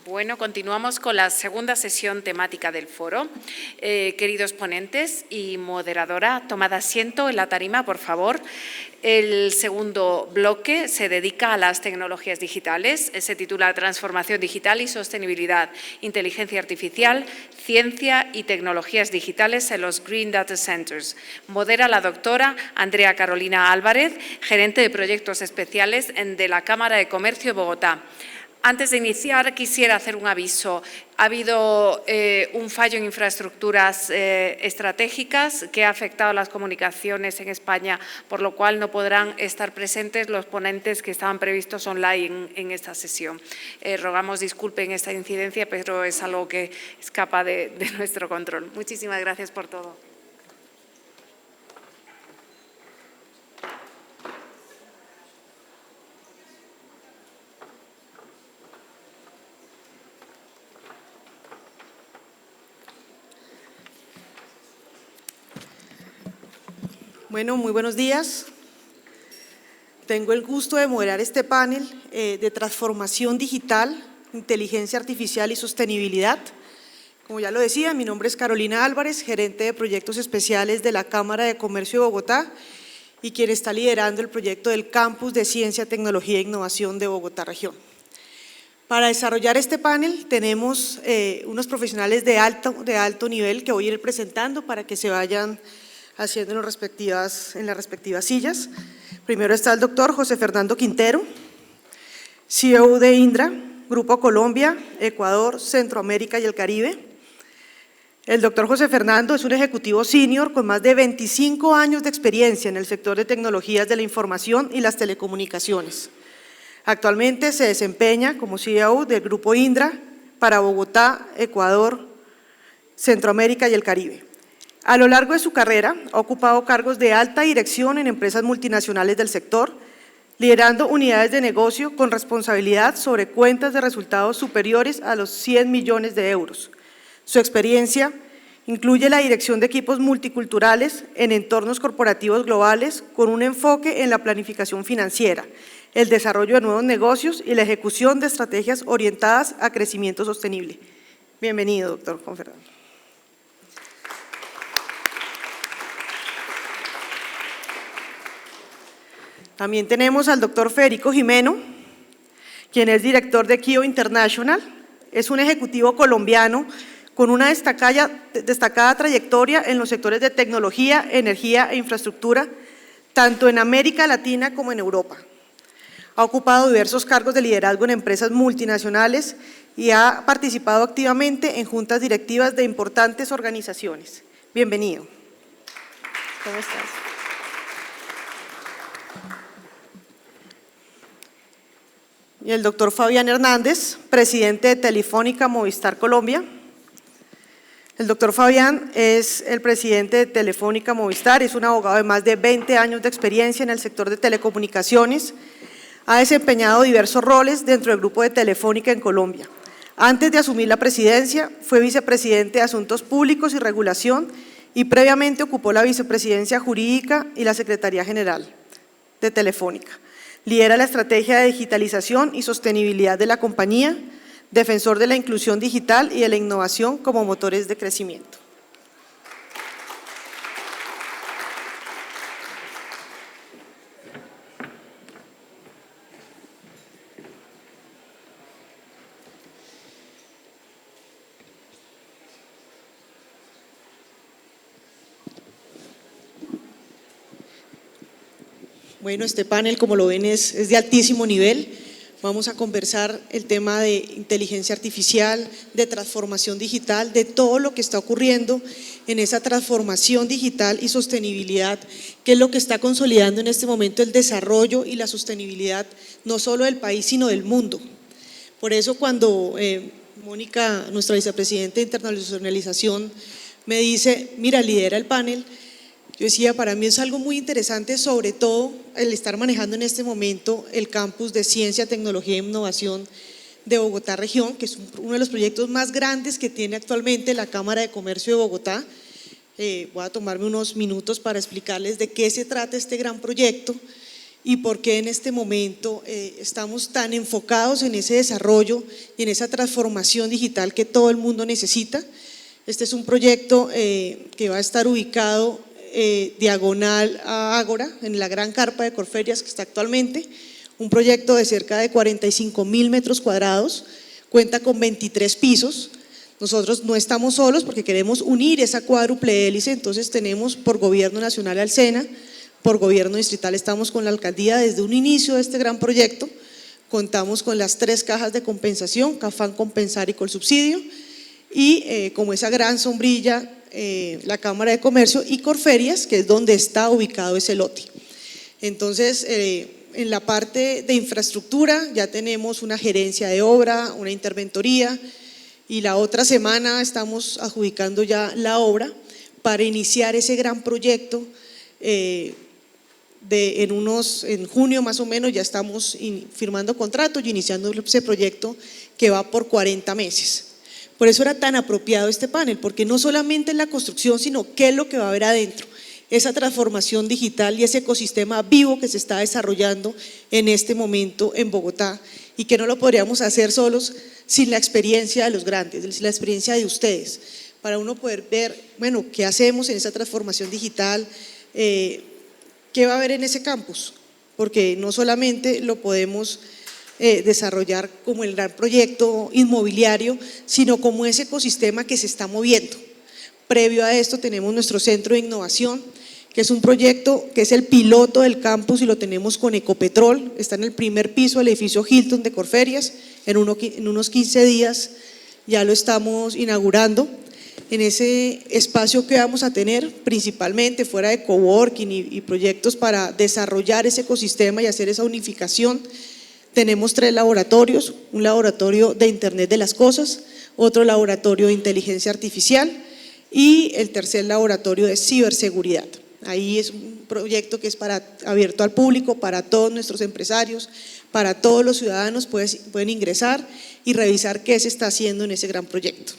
Bueno, continuamos con la segunda sesión temática del foro. Queridos ponentes y moderadora, tomad asiento en la tarima, por favor. El segundo bloque se dedica a las tecnologías digitales. Se titula Transformación digital y sostenibilidad, inteligencia artificial, ciencia y tecnologías digitales en los Green Data Centers. Modera la doctora Andrea Carolina Álvarez, gerente de proyectos especiales de la Cámara de Comercio de Bogotá. Antes de iniciar, quisiera hacer un aviso. Ha habido un fallo en infraestructuras estratégicas que ha afectado a las comunicaciones en España, por lo cual no podrán estar presentes los ponentes que estaban previstos online en esta sesión. Rogamos disculpen esta incidencia, pero es algo que escapa de nuestro control. Muchísimas gracias por todo. Bueno, muy buenos días. Tengo el gusto de moderar este panel de transformación digital, inteligencia artificial y sostenibilidad. Como ya lo decía, mi nombre es Carolina Álvarez, gerente de proyectos especiales de la Cámara de Comercio de Bogotá y quien está liderando el proyecto del Campus de Ciencia, Tecnología e Innovación de Bogotá Región. Para desarrollar este panel tenemos unos profesionales de alto nivel que voy a ir presentando para que se vayan haciendo en las respectivas sillas. Primero está el doctor José Fernando Quintero, CEO de Indra, Grupo Colombia, Ecuador, Centroamérica y el Caribe. El doctor José Fernando es un ejecutivo senior con más de 25 años de experiencia en el sector de tecnologías de la información y las telecomunicaciones. Actualmente se desempeña como CEO del Grupo Indra para Bogotá, Ecuador, Centroamérica y el Caribe. A lo largo de su carrera ha ocupado cargos de alta dirección en empresas multinacionales del sector, liderando unidades de negocio con responsabilidad sobre cuentas de resultados superiores a los 100 millones de euros. Su experiencia incluye la dirección de equipos multiculturales en entornos corporativos globales con un enfoque en la planificación financiera, el desarrollo de nuevos negocios y la ejecución de estrategias orientadas a crecimiento sostenible. Bienvenido, doctor Juan Fernando. También tenemos al doctor Federico Jimeno, quien es director de Kio International. Es un ejecutivo colombiano con una destacada trayectoria en los sectores de tecnología, energía e infraestructura, tanto en América Latina como en Europa. Ha ocupado diversos cargos de liderazgo en empresas multinacionales y ha participado activamente en juntas directivas de importantes organizaciones. Bienvenido. ¿Cómo estás? Y el doctor Fabián Hernández, presidente de Telefónica Movistar Colombia. El doctor Fabián es el presidente de Telefónica Movistar, es un abogado de más de 20 años de experiencia en el sector de telecomunicaciones. Ha desempeñado diversos roles dentro del grupo de Telefónica en Colombia. Antes de asumir la presidencia, fue vicepresidente de Asuntos Públicos y Regulación y previamente ocupó la vicepresidencia jurídica y la Secretaría General de Telefónica. Lidera la estrategia de digitalización y sostenibilidad de la compañía, defensor de la inclusión digital y de la innovación como motores de crecimiento. Bueno, este panel, como lo ven, es de altísimo nivel. Vamos a conversar el tema de inteligencia artificial, de transformación digital, de todo lo que está ocurriendo en esa transformación digital y sostenibilidad, que es lo que está consolidando en este momento el desarrollo y la sostenibilidad, no solo del país, sino del mundo. Por eso cuando Mónica, nuestra vicepresidenta de internacionalización, me dice, mira, lidera el panel, yo decía, para mí es algo muy interesante, sobre todo el estar manejando en este momento el Campus de Ciencia, Tecnología e Innovación de Bogotá Región, que es uno de los proyectos más grandes que tiene actualmente la Cámara de Comercio de Bogotá. Voy a tomarme unos minutos para explicarles de qué se trata este gran proyecto y por qué en este momento estamos tan enfocados en ese desarrollo y en esa transformación digital que todo el mundo necesita. Este es un proyecto que va a estar ubicado diagonal a Ágora, en la gran carpa de Corferias que está actualmente, un proyecto de cerca de 45.000 metros cuadrados, cuenta con 23 pisos. Nosotros no estamos solos porque queremos unir esa cuádruple hélice, entonces tenemos por Gobierno Nacional al SENA, por Gobierno Distrital estamos con la Alcaldía desde un inicio de este gran proyecto, contamos con las 3 cajas de compensación, CAFAN, Compensar y Colsubsidio, y como esa gran sombrilla, la Cámara de Comercio y Corferias, que es donde está ubicado ese lote. Entonces, en la parte de infraestructura ya tenemos una gerencia de obra, una interventoría, y la otra semana estamos adjudicando ya la obra para iniciar ese gran proyecto. En junio más o menos ya estamos firmando contratos y iniciando ese proyecto que va por 40 meses. Por eso era tan apropiado este panel, porque no solamente es la construcción, sino qué es lo que va a haber adentro, esa transformación digital y ese ecosistema vivo que se está desarrollando en este momento en Bogotá y que no lo podríamos hacer solos sin la experiencia de los grandes, sin la experiencia de ustedes, para uno poder ver, bueno, qué hacemos en esa transformación digital, qué va a haber en ese campus, porque no solamente lo podemos desarrollar como el gran proyecto inmobiliario, sino como ese ecosistema que se está moviendo. Previo a esto tenemos nuestro centro de innovación, que es un proyecto que es el piloto del campus y lo tenemos con Ecopetrol, está en el primer piso del edificio Hilton de Corferias, en unos 15 días ya lo estamos inaugurando. En ese espacio que vamos a tener, principalmente fuera de coworking y proyectos para desarrollar ese ecosistema y hacer esa unificación, tenemos 3 laboratorios, un laboratorio de Internet de las Cosas, otro laboratorio de inteligencia artificial y el tercer laboratorio de ciberseguridad. Ahí es un proyecto que es abierto al público, para todos nuestros empresarios, para todos los ciudadanos, pueden ingresar y revisar qué se está haciendo en ese gran proyecto.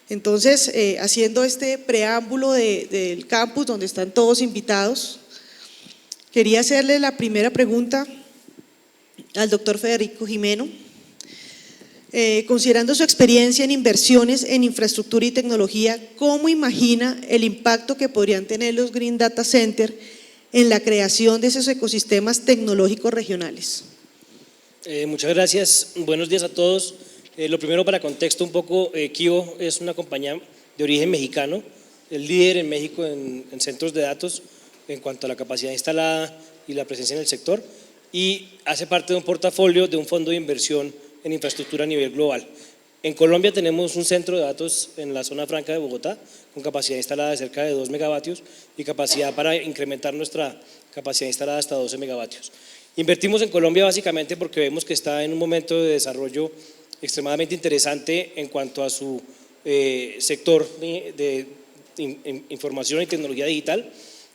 Entonces, haciendo este preámbulo del campus donde están todos invitados, quería hacerle la primera pregunta al doctor Federico Jimeno. Considerando su experiencia en inversiones en infraestructura y tecnología, ¿cómo imagina el impacto que podrían tener los Green Data Center en la creación de esos ecosistemas tecnológicos regionales? Muchas gracias, buenos días a todos. Lo primero, para contexto un poco, Kio es una compañía de origen mexicano, el líder en México en centros de datos en cuanto a la capacidad instalada y la presencia en el sector, y hace parte de un portafolio de un fondo de inversión en infraestructura a nivel global. En Colombia tenemos un centro de datos en la zona franca de Bogotá con capacidad instalada de cerca de 2 megavatios y capacidad para incrementar nuestra capacidad instalada hasta 12 megavatios. Invertimos en Colombia básicamente porque vemos que está en un momento de desarrollo extremadamente interesante en cuanto a su sector de información y tecnología digital,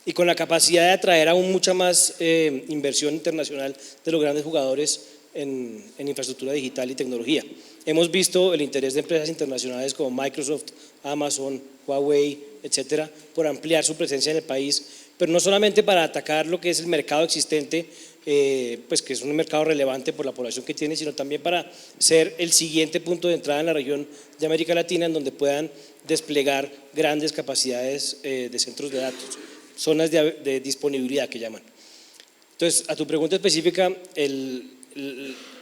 y con la capacidad de atraer aún mucha más inversión internacional de los grandes jugadores en infraestructura digital y tecnología. Hemos visto el interés de empresas internacionales como Microsoft, Amazon, Huawei, etcétera, por ampliar su presencia en el país, pero no solamente para atacar lo que es el mercado existente, pues que es un mercado relevante por la población que tiene, sino también para ser el siguiente punto de entrada en la región de América Latina, en donde puedan desplegar grandes capacidades de centros de datos, zonas de disponibilidad que llaman. Entonces, a tu pregunta específica,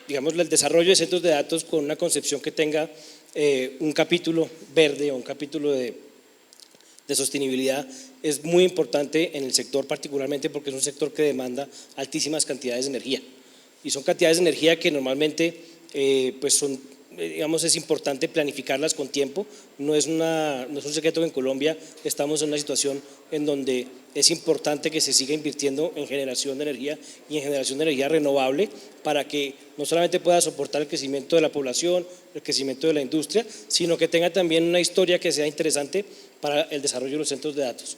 digamos, el desarrollo de centros de datos con una concepción que tenga un capítulo verde o un capítulo de sostenibilidad es muy importante en el sector, particularmente porque es un sector que demanda altísimas cantidades de energía, y son cantidades de energía que normalmente pues son, digamos, es importante planificarlas con tiempo. No es un secreto que en Colombia estamos en una situación en donde es importante que se siga invirtiendo en generación de energía y en generación de energía renovable, para que no solamente pueda soportar el crecimiento de la población, el crecimiento de la industria, sino que tenga también una historia que sea interesante para el desarrollo de los centros de datos.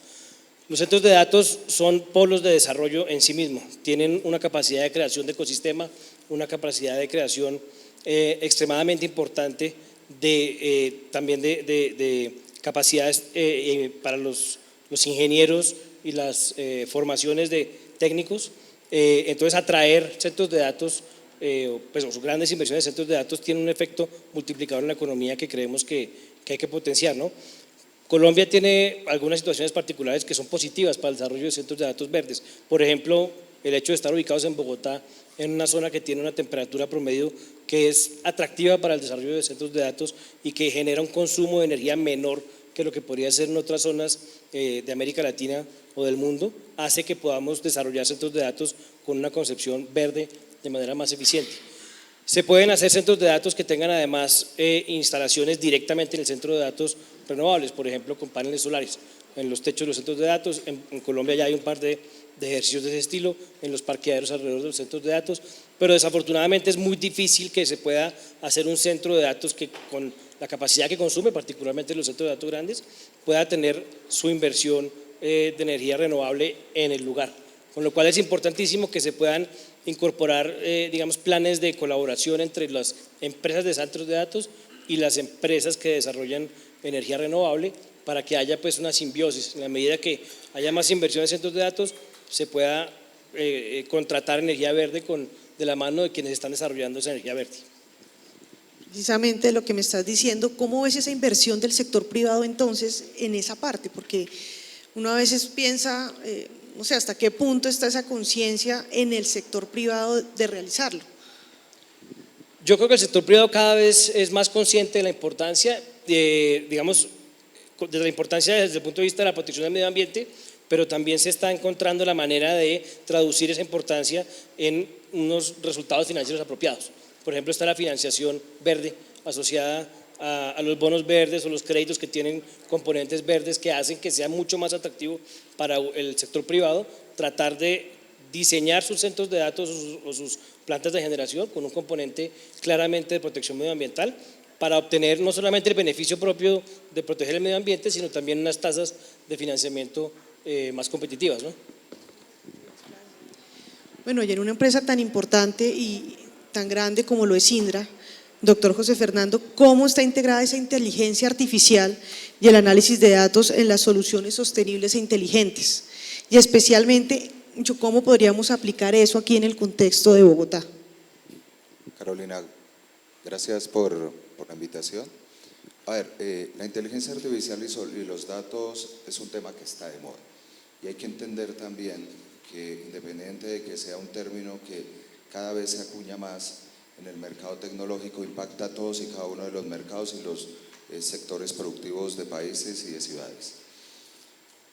Los centros de datos son polos de desarrollo en sí mismos, tienen una capacidad de creación de ecosistema, una capacidad de creación extremadamente importante también de capacidades para los ingenieros y las formaciones de técnicos, Entonces, atraer centros de datos, pues sus grandes inversiones en centros de datos tiene un efecto multiplicador en la economía que creemos que hay que potenciar, ¿no? Colombia tiene algunas situaciones particulares que son positivas para el desarrollo de centros de datos verdes. Por ejemplo, el hecho de estar ubicados en Bogotá, en una zona que tiene una temperatura promedio que es atractiva para el desarrollo de centros de datos y que genera un consumo de energía menor que lo que podría ser en otras zonas de América Latina o del mundo, hace que podamos desarrollar centros de datos con una concepción verde de manera más eficiente. Se pueden hacer centros de datos que tengan además instalaciones directamente en el centro de datos renovables, por ejemplo con paneles solares en los techos de los centros de datos. En Colombia ya hay un par de ejercicios de ese estilo en los parqueaderos alrededor de los centros de datos, pero desafortunadamente es muy difícil que se pueda hacer un centro de datos que con la capacidad que consume, particularmente los centros de datos grandes, pueda tener su inversión de energía renovable en el lugar, con lo cual es importantísimo que se puedan incorporar, digamos, planes de colaboración entre las empresas de centros de datos y las empresas que desarrollan energía renovable para que haya pues una simbiosis. En la medida que haya más inversión en centros de datos, se pueda contratar energía verde de la mano de quienes están desarrollando esa energía verde. Precisamente lo que me estás diciendo, ¿cómo ves esa inversión del sector privado entonces en esa parte? Porque uno a veces piensa, no sé, hasta qué punto está esa conciencia en el sector privado de realizarlo. Yo creo que el sector privado cada vez es más consciente de la importancia, digamos, de la importancia desde el punto de vista de la protección del medio ambiente, pero también se está encontrando la manera de traducir esa importancia en unos resultados financieros apropiados. Por ejemplo, está la financiación verde asociada a los bonos verdes o los créditos que tienen componentes verdes que hacen que sea mucho más atractivo para el sector privado tratar de diseñar sus centros de datos o sus plantas de generación con un componente claramente de protección medioambiental para obtener no solamente el beneficio propio de proteger el medio ambiente, sino también unas tasas de financiamiento más competitivas, ¿no? Bueno, y en una empresa tan importante y tan grande como lo es Indra, doctor José Fernando, ¿cómo está integrada esa inteligencia artificial y el análisis de datos en las soluciones sostenibles e inteligentes? Y especialmente, ¿cómo podríamos aplicar eso aquí en el contexto de Bogotá? Carolina, gracias por la invitación. A ver, la inteligencia artificial y los datos es un tema que está de moda y hay que entender también que independiente de que sea un término que cada vez se acuña más en el mercado tecnológico, impacta a todos y cada uno de los mercados y los sectores productivos de países y de ciudades.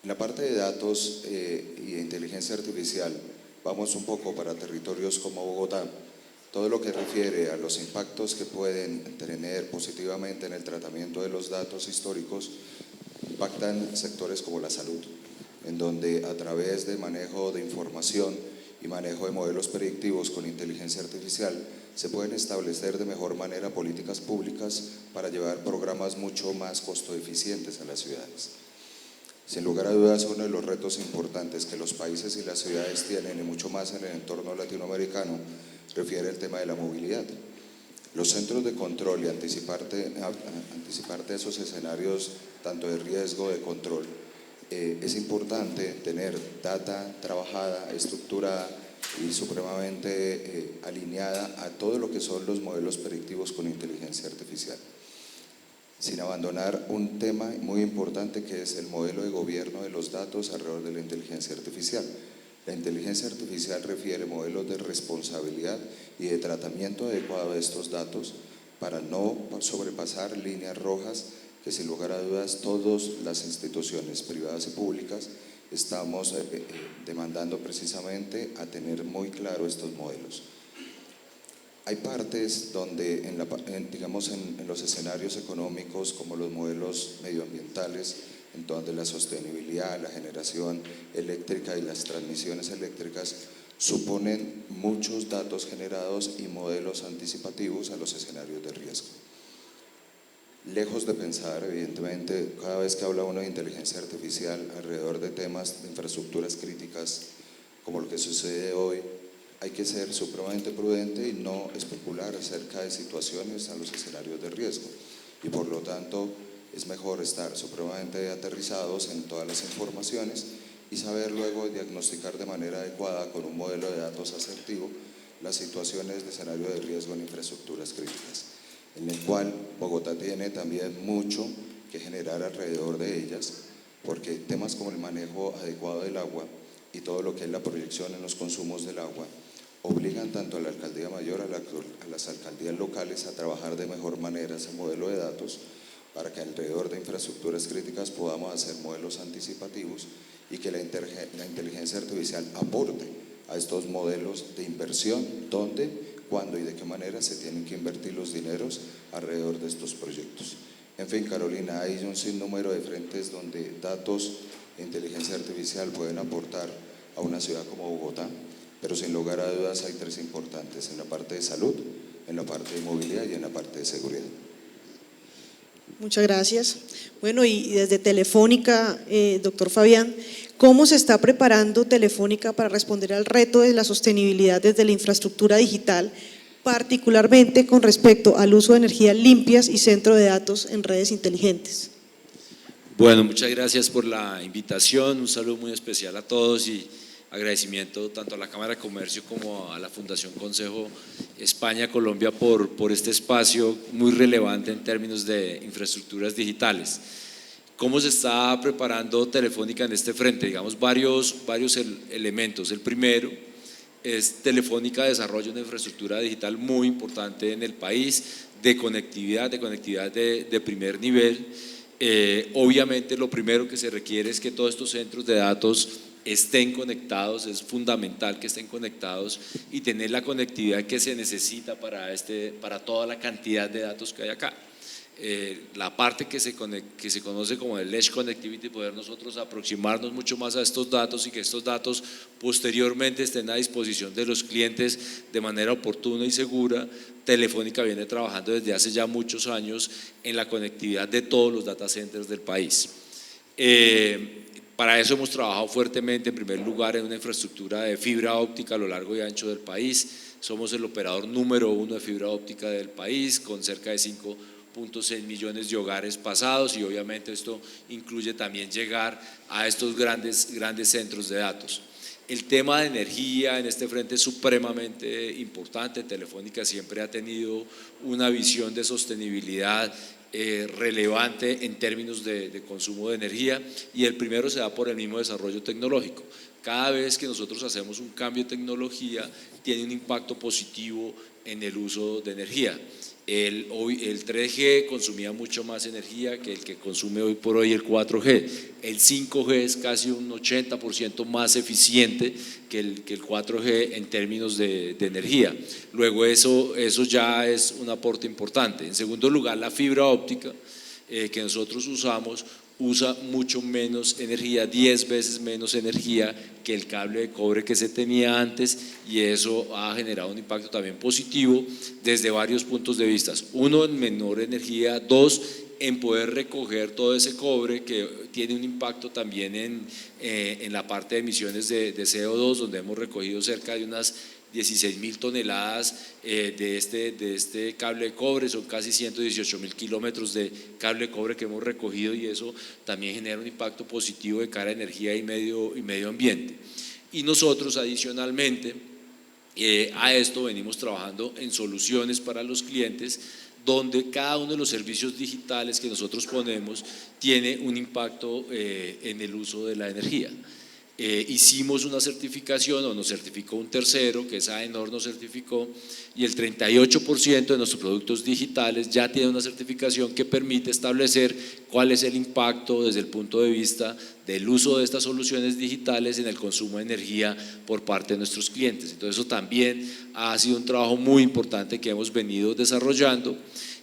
En la parte de datos y de inteligencia artificial, vamos un poco para territorios como Bogotá. Todo lo que refiere a los impactos que pueden tener positivamente en el tratamiento de los datos históricos, impactan sectores como la salud, en donde a través del manejo de información y manejo de modelos predictivos con inteligencia artificial se pueden establecer de mejor manera políticas públicas para llevar programas mucho más costo eficientes a las ciudades. Sin lugar a dudas, uno de los retos importantes que los países y las ciudades tienen, y mucho más en el entorno latinoamericano, refiere al tema de la movilidad. Los centros de control y anticiparte a esos escenarios, tanto de riesgo, de control, es importante tener data trabajada, estructurada y supremamente alineada a todo lo que son los modelos predictivos con inteligencia artificial. Sin abandonar un tema muy importante que es el modelo de gobierno de los datos alrededor de la inteligencia artificial. La inteligencia artificial refiere modelos de responsabilidad y de tratamiento adecuado de estos datos para no sobrepasar líneas rojas que sin lugar a dudas todas las instituciones privadas y públicas estamos demandando precisamente a tener muy claro estos modelos. Hay partes donde, digamos, en los escenarios económicos como los modelos medioambientales, en donde la sostenibilidad, la generación eléctrica y las transmisiones eléctricas suponen muchos datos generados y modelos anticipativos a los escenarios de riesgo. Lejos de pensar, evidentemente, cada vez que habla uno de inteligencia artificial alrededor de temas de infraestructuras críticas, como lo que sucede hoy, hay que ser supremamente prudente y no especular acerca de situaciones a los escenarios de riesgo. Y por lo tanto, es mejor estar supremamente aterrizados en todas las informaciones y saber luego diagnosticar de manera adecuada con un modelo de datos asertivo las situaciones de escenario de riesgo en infraestructuras críticas, en el cual Bogotá tiene también mucho que generar alrededor de ellas, porque temas como el manejo adecuado del agua y todo lo que es la proyección en los consumos del agua obligan tanto a la Alcaldía Mayor, a las alcaldías locales a trabajar de mejor manera ese modelo de datos para que alrededor de infraestructuras críticas podamos hacer modelos anticipativos y que la inteligencia artificial aporte a estos modelos de inversión, dónde, cuándo y de qué manera se tienen que invertir los dineros alrededor de estos proyectos. En fin, Carolina, hay un sinnúmero de frentes donde datos e inteligencia artificial pueden aportar a una ciudad como Bogotá, pero sin lugar a dudas hay tres importantes: en la parte de salud, en la parte de movilidad y en la parte de seguridad. Muchas gracias. Bueno, y desde Telefónica, doctor Fabián, ¿cómo se está preparando Telefónica para responder al reto de la sostenibilidad desde la infraestructura digital, particularmente con respecto al uso de energías limpias y centro de datos en redes inteligentes? Bueno, muchas gracias por la invitación, un saludo muy especial a todos y agradecimiento tanto a la Cámara de Comercio como a la Fundación Consejo España-Colombia por este espacio muy relevante en términos de infraestructuras digitales. ¿Cómo se está preparando Telefónica en este frente? Digamos, varios elementos. El primero es Telefónica desarrolla una infraestructura digital muy importante en el país de conectividad de primer nivel. Obviamente lo primero que se requiere es que todos estos centros de datos estén conectados, es fundamental que estén conectados y tener la conectividad que se necesita para toda la cantidad de datos que hay acá. La parte que se conoce como el Edge Connectivity, poder nosotros aproximarnos mucho más a estos datos y que estos datos posteriormente estén a disposición de los clientes de manera oportuna y segura. Telefónica viene trabajando desde hace ya muchos años en la conectividad de todos los data centers del país. Para eso hemos trabajado fuertemente, en primer lugar, en una infraestructura de fibra óptica a lo largo y ancho del país. Somos el operador número 1 de fibra óptica del país, con cerca de 5.6 millones de hogares pasados, y obviamente esto incluye también llegar a estos grandes centros de datos. El tema de energía en este frente es supremamente importante. Telefónica siempre ha tenido una visión de sostenibilidad relevante en términos de consumo de energía, y el primero se da por el mismo desarrollo tecnológico. Cada vez que nosotros hacemos un cambio de tecnología tiene un impacto positivo en el uso de energía. El 3G consumía mucho más energía que el que consume hoy por hoy el 4G. El 5G es casi un 80% más eficiente que el 4G en términos de energía. Luego eso ya es un aporte importante. En segundo lugar, la fibra óptica que nosotros usamos usa mucho menos energía, 10 veces menos energía que el cable de cobre que se tenía antes, y eso ha generado un impacto también positivo desde varios puntos de vista. Uno, en menor energía; dos, en poder recoger todo ese cobre, que tiene un impacto también en la parte de emisiones de CO2, donde hemos recogido cerca de unas 16.000 toneladas de este cable de cobre. Son casi 118.000 kilómetros de cable de cobre que hemos recogido, y eso también genera un impacto positivo de cara a energía y medio ambiente. Y nosotros adicionalmente a esto venimos trabajando en soluciones para los clientes, donde cada uno de los servicios digitales que nosotros ponemos tiene un impacto en el uso de la energía. Hicimos una certificación, o nos certificó un tercero, que es AENOR, nos certificó, y el 38% de nuestros productos digitales ya tiene una certificación que permite establecer cuál es el impacto desde el punto de vista del uso de estas soluciones digitales en el consumo de energía por parte de nuestros clientes. Entonces eso también ha sido un trabajo muy importante que hemos venido desarrollando.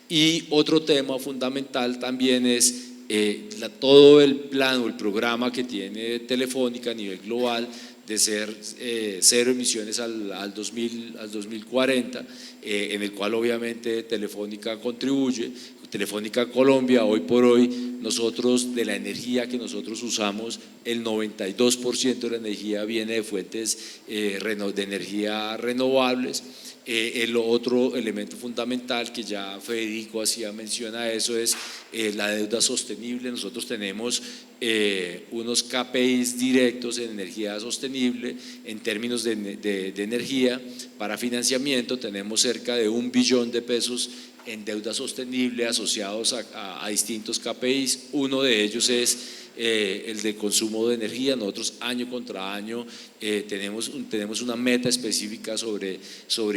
Y otro tema fundamental también es todo el plan o el programa que tiene Telefónica a nivel global de ser cero emisiones al 2040, en el cual obviamente Telefónica contribuye. Telefónica Colombia, hoy por hoy, nosotros, de la energía que nosotros usamos, el 92% de la energía viene de fuentes de energía renovables. El otro elemento fundamental que ya Federico hacía mención a eso es la deuda sostenible. Nosotros tenemos unos KPIs directos en energía sostenible en términos de energía. Para financiamiento tenemos cerca de 1 billón de pesos en deuda sostenible asociados a distintos KPIs. Uno de ellos es el de consumo de energía. Nosotros año contra año tenemos una meta específica sobre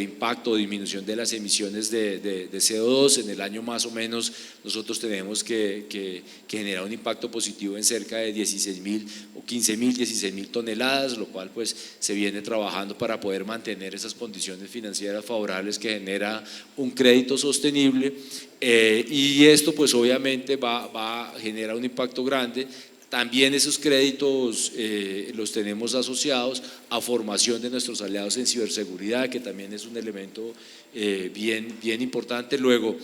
impacto o disminución de las emisiones de CO2. En el año más o menos nosotros tenemos que generar un impacto positivo en cerca de 16.000 o 15.000, 16.000 toneladas, lo cual pues se viene trabajando para poder mantener esas condiciones financieras favorables que genera un crédito sostenible, y esto pues obviamente va a generar un impacto grande. También esos créditos los tenemos asociados a formación de nuestros aliados en ciberseguridad, que también es un elemento bien importante. Luego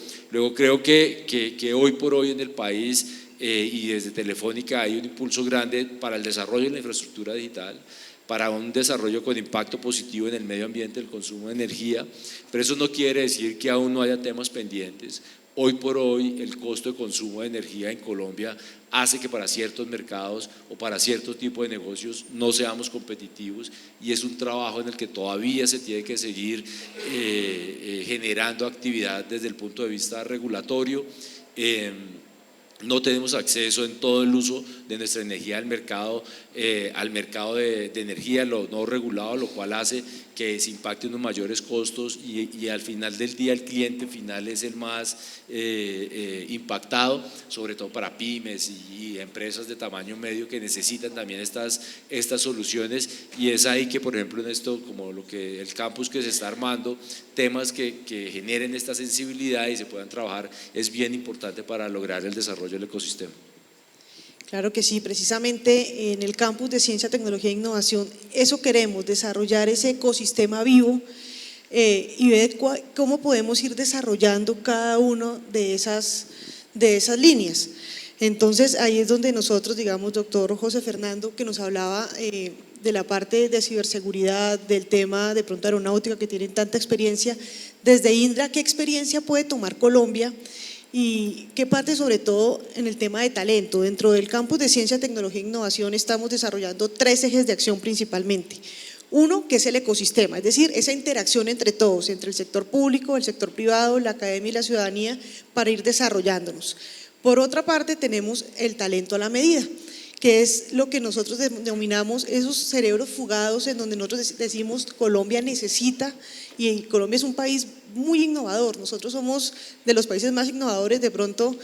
creo que hoy por hoy en el país y desde Telefónica hay un impulso grande para el desarrollo de la infraestructura digital, para un desarrollo con impacto positivo en el medio ambiente, el consumo de energía, pero eso no quiere decir que aún no haya temas pendientes. Hoy por hoy el costo de consumo de energía en Colombia hace que para ciertos mercados o para cierto tipo de negocios no seamos competitivos, y es un trabajo en el que todavía se tiene que seguir generando actividad desde el punto de vista regulatorio. No tenemos acceso en todo el uso de nuestra energía al mercado de energía no regulado, lo cual hace que se impacten unos mayores costos y al final del día el cliente final es el más impactado, sobre todo para pymes y empresas de tamaño medio que necesitan también estas soluciones, y es ahí que por ejemplo en esto, como lo que el campus que se está armando, temas que generen esta sensibilidad y se puedan trabajar es bien importante para lograr el desarrollo del ecosistema. Claro que sí, precisamente en el campus de Ciencia, Tecnología e Innovación, eso queremos, desarrollar ese ecosistema vivo y ver cómo podemos ir desarrollando cada uno de esas líneas. Entonces ahí es donde nosotros, digamos, doctor José Fernando, que nos hablaba de la parte de ciberseguridad, del tema de pronto aeronáutica que tienen tanta experiencia, desde Indra, ¿qué experiencia puede tomar Colombia? Y qué parte sobre todo en el tema de talento. Dentro del campus de Ciencia, Tecnología e Innovación estamos desarrollando 3 ejes de acción principalmente. Uno, que es el ecosistema, es decir, esa interacción entre todos, entre el sector público, el sector privado, la academia y la ciudadanía, para ir desarrollándonos. Por otra parte tenemos el talento a la medida, que es lo que nosotros denominamos esos cerebros fugados, en donde nosotros decimos Colombia necesita, y Colombia es un país muy innovador. Nosotros somos de los países más innovadores de pronto,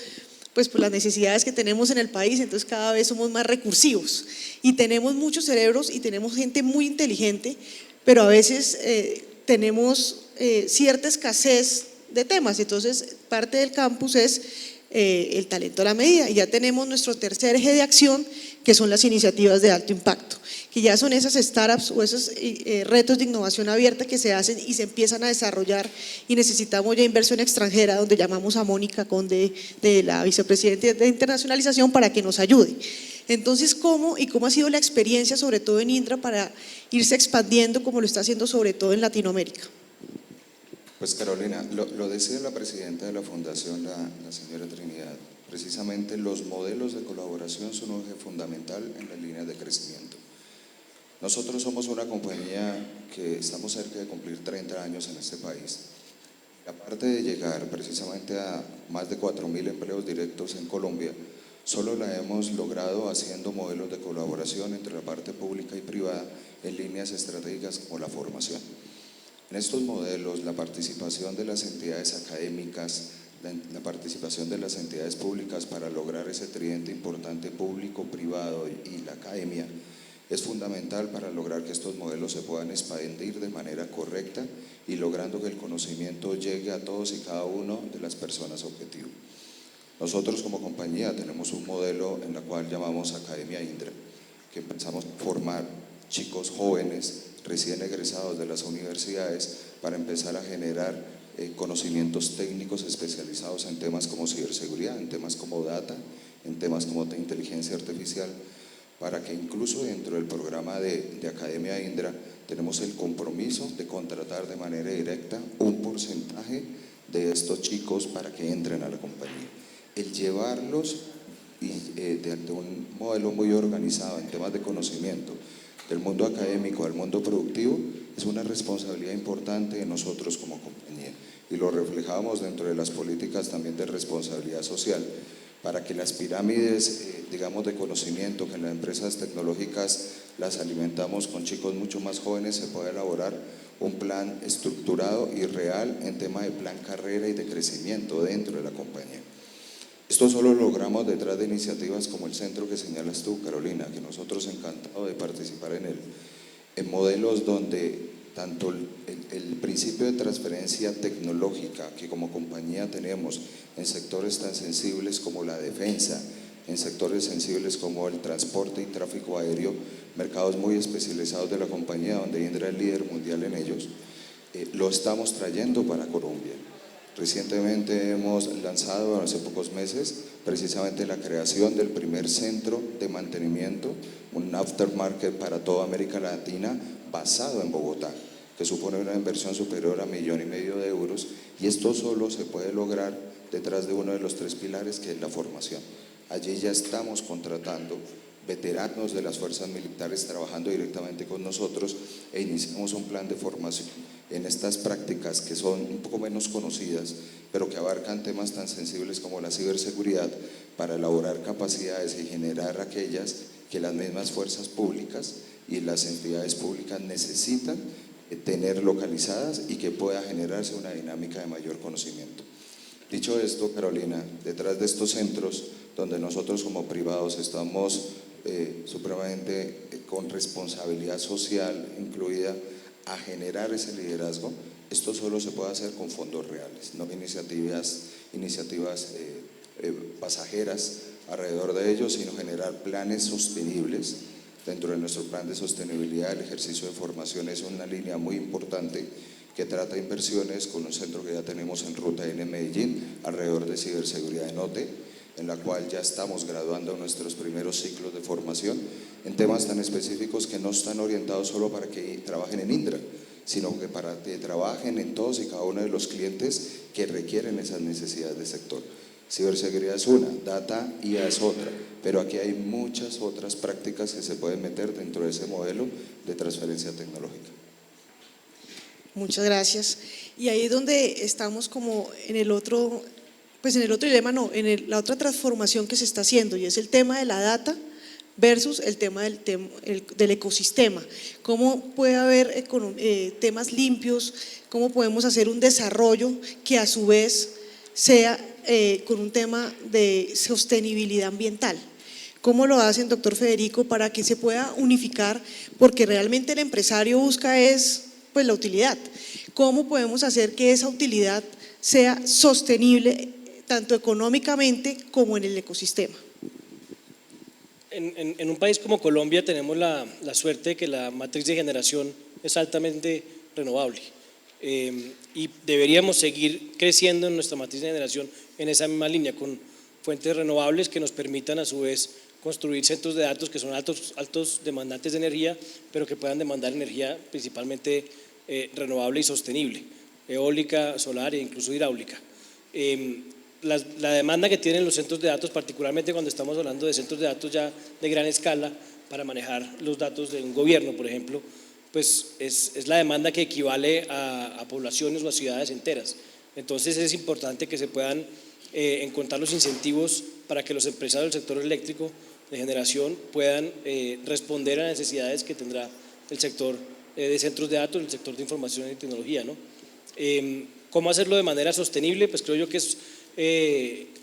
pues por las necesidades que tenemos en el país, entonces cada vez somos más recursivos y tenemos muchos cerebros y tenemos gente muy inteligente, pero a veces tenemos cierta escasez de temas. Entonces parte del campus es el talento a la medida, y ya tenemos nuestro tercer eje de acción, que son las iniciativas de alto impacto, que ya son esas startups o esos retos de innovación abierta que se hacen y se empiezan a desarrollar, y necesitamos ya inversión extranjera, donde llamamos a Mónica Conde, de la vicepresidenta de internacionalización, para que nos ayude. Entonces, ¿cómo ha sido la experiencia, sobre todo en Indra, para irse expandiendo como lo está haciendo sobre todo en Latinoamérica? Pues Carolina, lo decía la presidenta de la fundación, la señora Trinidad, precisamente los modelos de colaboración son un eje fundamental en las líneas de crecimiento. Nosotros somos una compañía que estamos cerca de cumplir 30 años en este país. Aparte de llegar precisamente a más de 4.000 empleos directos en Colombia, solo la hemos logrado haciendo modelos de colaboración entre la parte pública y privada en líneas estratégicas como la formación. En estos modelos, la participación de las entidades académicas, la participación de las entidades públicas para lograr ese tridente importante público, privado y la academia es fundamental para lograr que estos modelos se puedan expandir de manera correcta y logrando que el conocimiento llegue a todos y cada uno de las personas objetivo. Nosotros como compañía tenemos un modelo en el cual llamamos Academia Indra, que empezamos a formar chicos jóvenes recién egresados de las universidades para empezar a generar conocimientos técnicos especializados en temas como ciberseguridad, en temas como data, en temas como inteligencia artificial, para que incluso dentro del programa de Academia Indra tenemos el compromiso de contratar de manera directa un porcentaje de estos chicos para que entren a la compañía. El llevarlos de un modelo muy organizado en temas de conocimiento, del mundo académico al mundo productivo, es una responsabilidad importante de nosotros como compañía, y lo reflejamos dentro de las políticas también de responsabilidad social, para que las pirámides, digamos, de conocimiento que en las empresas tecnológicas las alimentamos con chicos mucho más jóvenes, se pueda elaborar un plan estructurado y real en tema de plan carrera y de crecimiento dentro de la compañía. Esto solo lo logramos detrás de iniciativas como el centro que señalas tú, Carolina, que nosotros encantados de participar en él, en modelos donde tanto el principio de transferencia tecnológica que como compañía tenemos en sectores tan sensibles como la defensa, en sectores sensibles como el transporte y tráfico aéreo, mercados muy especializados de la compañía donde Indra es líder mundial en ellos, lo estamos trayendo para Colombia. Recientemente hemos lanzado, hace pocos meses, precisamente la creación del primer centro de mantenimiento, un aftermarket para toda América Latina basado en Bogotá, que supone una inversión superior a 1,5 millones de euros, y esto solo se puede lograr detrás de uno de los 3 pilares, que es la formación. Allí ya estamos contratando veteranos de las fuerzas militares trabajando directamente con nosotros e iniciamos un plan de formación en estas prácticas que son un poco menos conocidas, pero que abarcan temas tan sensibles como la ciberseguridad, para elaborar capacidades y generar aquellas que las mismas fuerzas públicas y las entidades públicas necesitan tener localizadas y que pueda generarse una dinámica de mayor conocimiento. Dicho esto, Carolina, detrás de estos centros donde nosotros como privados estamos supremamente con responsabilidad social incluida a generar ese liderazgo, esto solo se puede hacer con fondos reales, no iniciativas pasajeras alrededor de ellos, sino generar planes sostenibles. Dentro de nuestro plan de sostenibilidad, el ejercicio de formación es una línea muy importante que trata inversiones con un centro que ya tenemos en Ruta N en Medellín, alrededor de ciberseguridad en OTE, en la cual ya estamos graduando nuestros primeros ciclos de formación en temas tan específicos que no están orientados solo para que trabajen en Indra, sino que para que trabajen en todos y cada uno de los clientes que requieren esas necesidades de sector. Ciberseguridad es una, data IA es otra, pero aquí hay muchas otras prácticas que se pueden meter dentro de ese modelo de transferencia tecnológica. Muchas gracias. Y ahí es donde estamos como en el otro, pues en el otro dilema, no, la otra transformación que se está haciendo, y es el tema de la data versus el tema del ecosistema. ¿Cómo puede haber temas limpios? ¿Cómo podemos hacer un desarrollo que a su vez sea con un tema de sostenibilidad ambiental? ¿Cómo lo hacen, doctor Federico, para que se pueda unificar? Porque realmente el empresario busca pues la utilidad. ¿Cómo podemos hacer que esa utilidad sea sostenible tanto económicamente como en el ecosistema? En un país como Colombia tenemos la suerte de que la matriz de generación es altamente renovable y deberíamos seguir creciendo en nuestra matriz de generación en esa misma línea, con fuentes renovables que nos permitan a su vez construir centros de datos que son altos demandantes de energía, pero que puedan demandar energía principalmente renovable y sostenible, eólica, solar e incluso hidráulica. La demanda que tienen los centros de datos, particularmente cuando estamos hablando de centros de datos ya de gran escala para manejar los datos de un gobierno, por ejemplo, pues es la demanda que equivale a poblaciones o a ciudades enteras. Entonces es importante que se puedan encontrar los incentivos para que los empresarios del sector eléctrico de generación puedan responder a necesidades que tendrá el sector de centros de datos, el sector de información y tecnología, ¿no? ¿Cómo hacerlo de manera sostenible? Pues creo yo que es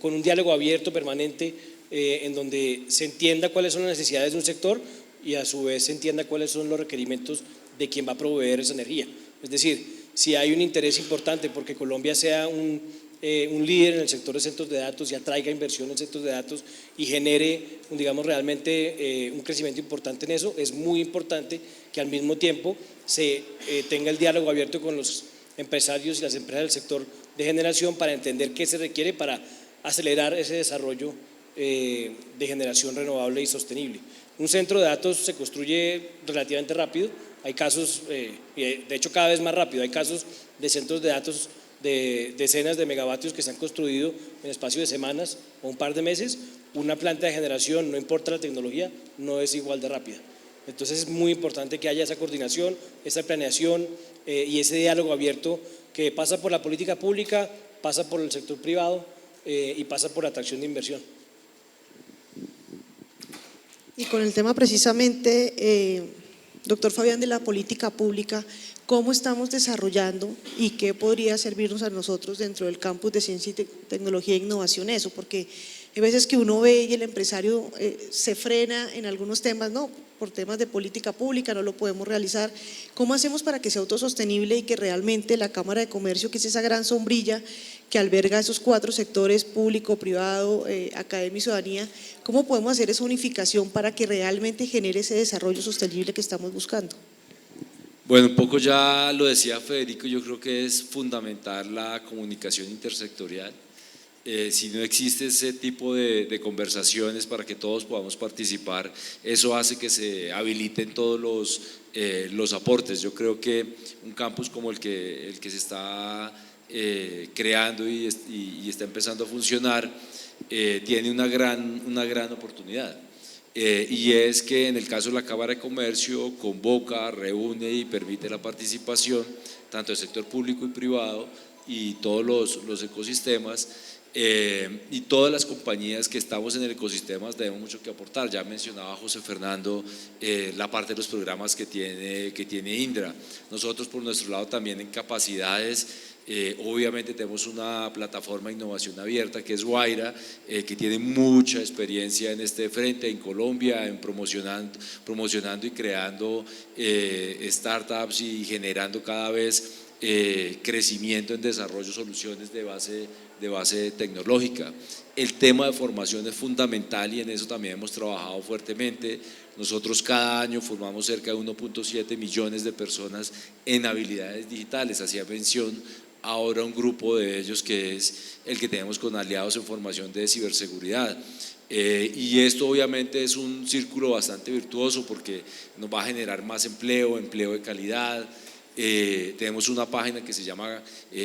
con un diálogo abierto, permanente, en donde se entienda cuáles son las necesidades de un sector y a su vez se entienda cuáles son los requerimientos de quien va a proveer esa energía. Es decir, si hay un interés importante porque Colombia sea un líder en el sector de centros de datos y atraiga inversión en centros de datos y genere, digamos, realmente un crecimiento importante en eso, es muy importante que al mismo tiempo se tenga el diálogo abierto con los empresarios y las empresas del sector de generación para entender qué se requiere para acelerar ese desarrollo de generación renovable y sostenible. Un centro de datos se construye relativamente rápido, Hay casos, y de hecho cada vez más rápido, hay casos de centros de datos de decenas de megavatios que se han construido en espacio de semanas o un par de meses. Una planta de generación, no importa la tecnología, no es igual de rápida. Entonces es muy importante que haya esa coordinación, esa planeación y ese diálogo abierto que pasa por la política pública, pasa por el sector privado y pasa por la atracción de inversión. Y con el tema precisamente, doctor Fabián, de la política pública, ¿cómo estamos desarrollando y qué podría servirnos a nosotros dentro del campus de ciencia y tecnología e innovación eso? Porque hay veces que uno ve y el empresario se frena en algunos temas, no, por temas de política pública no lo podemos realizar. ¿Cómo hacemos para que sea autosostenible y que realmente la Cámara de Comercio, que es esa gran sombrilla que alberga esos 4 sectores, público, privado, academia y ciudadanía, cómo podemos hacer esa unificación para que realmente genere ese desarrollo sostenible que estamos buscando? Bueno, un poco ya lo decía Federico, yo creo que es fundamental la comunicación intersectorial. Si no existe ese tipo de conversaciones para que todos podamos participar, eso hace que se habiliten todos los aportes. Yo creo que un campus como el que se está creando y está empezando a funcionar tiene una gran oportunidad. Y es que en el caso de la Cámara de Comercio convoca, reúne y permite la participación tanto del sector público y privado y todos los ecosistemas. Y todas las compañías que estamos en el ecosistema tenemos mucho que aportar. Ya mencionaba José Fernando la parte de los programas que tiene Indra. Nosotros por nuestro lado también en capacidades, obviamente tenemos una plataforma de innovación abierta que es Guaira, que tiene mucha experiencia en este frente en Colombia, en promocionando y creando startups y generando cada vez crecimiento en desarrollo, soluciones de base tecnológica. El tema de formación es fundamental y en eso también hemos trabajado fuertemente. Nosotros cada año formamos cerca de 1.7 millones de personas en habilidades digitales. Hacía mención ahora un grupo de ellos que es el que tenemos con aliados en formación de ciberseguridad. Y esto obviamente es un círculo bastante virtuoso porque nos va a generar más empleo de calidad. Tenemos una página que se llama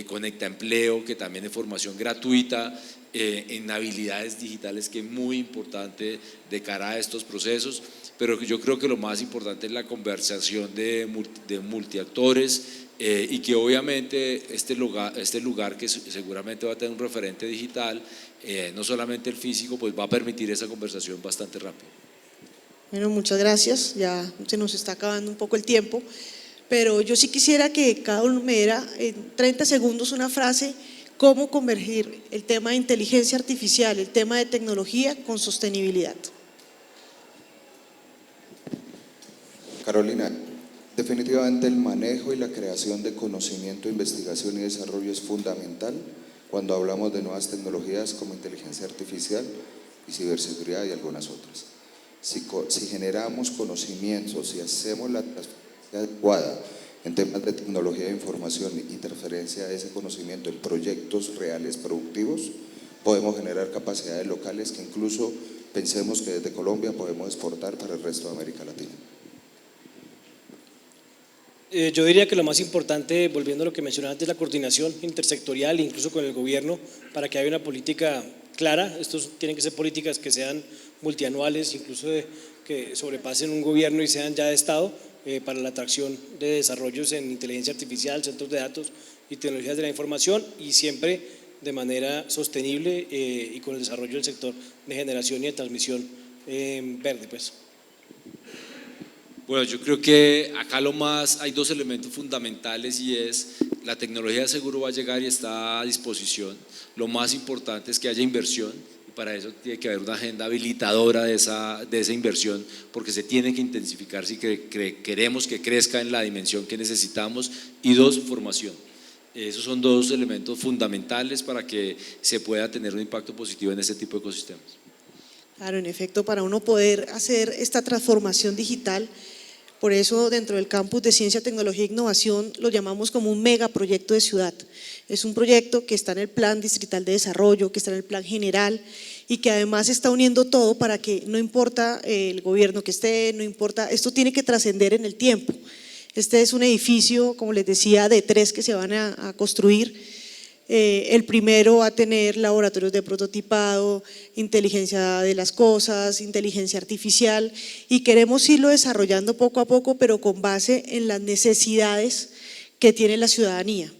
Conecta Empleo, que también es formación gratuita en habilidades digitales, que es muy importante de cara a estos procesos, pero yo creo que lo más importante es la conversación de multiactores y que obviamente este lugar que seguramente va a tener un referente digital, no solamente el físico, pues va a permitir esa conversación bastante rápido. Bueno, muchas gracias, ya se nos está acabando un poco el tiempo. Pero yo sí quisiera que cada uno me diera en 30 segundos una frase, cómo convergir el tema de inteligencia artificial, el tema de tecnología con sostenibilidad. Carolina, definitivamente el manejo y la creación de conocimiento, investigación y desarrollo es fundamental cuando hablamos de nuevas tecnologías como inteligencia artificial y ciberseguridad y algunas otras. Si generamos conocimientos, si hacemos la transferencia adecuada en temas de tecnología de información y transferencia de ese conocimiento en proyectos reales productivos, podemos generar capacidades locales que incluso pensemos que desde Colombia podemos exportar para el resto de América Latina. Yo diría que lo más importante, volviendo a lo que mencionaba antes, la coordinación intersectorial, incluso con el gobierno, para que haya una política clara. Estos tienen que ser políticas que sean multianuales, incluso que sobrepasen un gobierno y sean ya de Estado, para la atracción de desarrollos en inteligencia artificial, centros de datos y tecnologías de la información, y siempre de manera sostenible y con el desarrollo del sector de generación y de transmisión verde, pues. Bueno, yo creo que acá hay dos elementos fundamentales y es la tecnología seguro va a llegar y está a disposición. Lo más importante es que haya inversión. Para eso tiene que haber una agenda habilitadora de esa inversión, porque se tiene que intensificar si queremos que crezca en la dimensión que necesitamos. Y dos, formación. Esos son dos elementos fundamentales para que se pueda tener un impacto positivo en este tipo de ecosistemas. Claro, en efecto, para uno poder hacer esta transformación digital, por eso dentro del campus de Ciencia, Tecnología e Innovación lo llamamos como un megaproyecto de ciudad. Es un proyecto que está en el Plan Distrital de Desarrollo, que está en el Plan General y que además está uniendo todo para que no importa el gobierno que esté, no importa, esto tiene que trascender en el tiempo. Este es un edificio, como les decía, de 3 que se van a construir. El primero va a tener laboratorios de prototipado, inteligencia de las cosas, inteligencia artificial, y queremos irlo desarrollando poco a poco, pero con base en las necesidades que tiene la ciudadanía.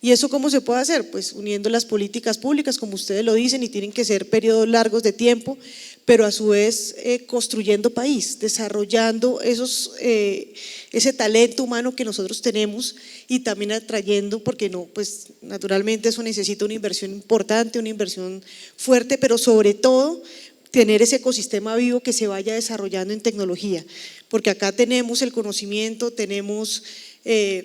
¿Y eso cómo se puede hacer? Pues uniendo las políticas públicas, como ustedes lo dicen, y tienen que ser periodos largos de tiempo, pero a su vez construyendo país, desarrollando ese talento humano que nosotros tenemos y también atrayendo, porque no, pues naturalmente eso necesita una inversión importante, una inversión fuerte, pero sobre todo tener ese ecosistema vivo que se vaya desarrollando en tecnología, porque acá tenemos el conocimiento, tenemos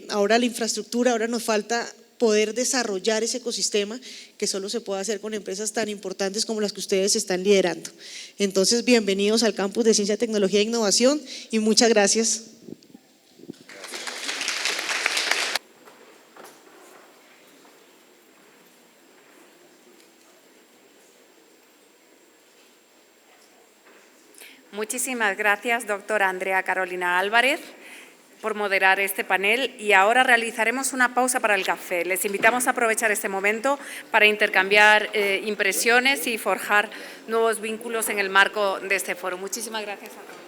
ahora la infraestructura, ahora nos falta poder desarrollar ese ecosistema que solo se puede hacer con empresas tan importantes como las que ustedes están liderando. Entonces, bienvenidos al Campus de Ciencia, Tecnología e Innovación y muchas gracias. Muchísimas gracias, doctora Andrea Carolina Álvarez, por moderar este panel, y ahora realizaremos una pausa para el café. Les invitamos a aprovechar este momento para intercambiar impresiones y forjar nuevos vínculos en el marco de este foro. Muchísimas gracias a todos.